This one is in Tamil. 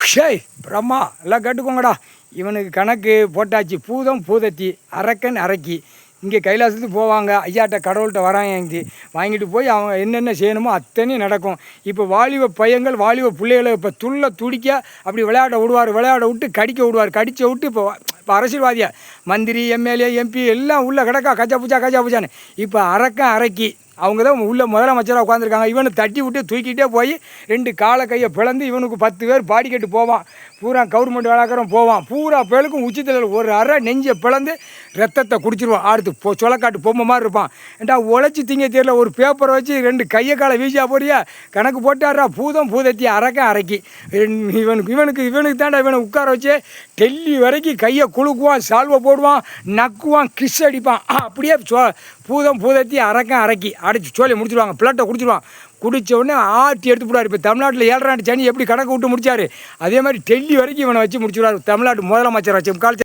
ஷேய் பிரம்மா எல்லாம் கேட்டுக்கோங்கடா. இவனுக்கு கணக்கு போட்டாச்சு. பூதம் பூதத்தி, அரக்கன் அரக்கி. இங்கே கைலாசத்துக்கு போவாங்க, ஐயாட்ட கடவுள்கிட்ட வராங்க, வாங்கிட்டு போய் அவங்க என்னென்ன செய்யணுமோ அத்தனையும் நடக்கும். இப்போ வாலிப பையங்கள் வாலிப பிள்ளைகளை இப்போ துடிக்க அப்படி விளையாட விட்டு கடிக்க விடுவார். கடிச்ச விட்டு இப்போ அரசியல்வாதியா மந்திரி எம்எல்ஏ எம்பி எல்லாம் உள்ள கிடக்கா கஜா பூஜான்னு. இப்போ அரக்கன் அரக்கி அவங்க தான் உள்ள முதலமைச்சராக உட்காந்துருக்காங்க. இவனை தட்டி விட்டு தூக்கிட்டே போய் 2 காலை கையை பிளந்து இவனுக்கு 10 பேர் பாடி கட்டு போவான். பூரா கவர்மெண்ட் வேலைக்காரன் போவான். பூரா பேருக்கும் உச்சித்தில் ஒரு அரை நெஞ்சை பிளந்து ரத்தத்தை குடிச்சிருவான். அடுத்து சொலக்காட்டு பொம்மை மாதிரி இருப்பான். ஏன்டா உழைச்சி திங்க தெரியல, ஒரு பேப்பரை வச்சு 2 கையை காலை வீசியா போறியா கணக்கு போட்டாரா. பூதம் பூதத்தி அரக்கன் அரக்கி. இவனுக்கு தாண்டா இவனை உட்கார வச்சு டெல்லி வரைக்கும் கையை குலுக்குவான், சால்வை போடுவான், நக்குவான், கிஸ் அடிப்பான். அப்படியே பூதம் பூதத்தி அரக்கன் அரக்கி அடிச்சு சோலையை முடிச்சிடுவாங்க. பிளட்டை குடிச்சிடுவான். குடித்த உடனே ஆட்டி எடுத்து போடுவார். இப்போ தமிழ்நாட்டில் 7 சனி எப்படி கணக்கு விட்டு முடிச்சாரு, அதே மாதிரி டெல்லி வரைக்கும் இவனை வச்சு முடிச்சுடுவார். தமிழ்நாட்டு முதலமைச்சர் வச்சு காலத்தில்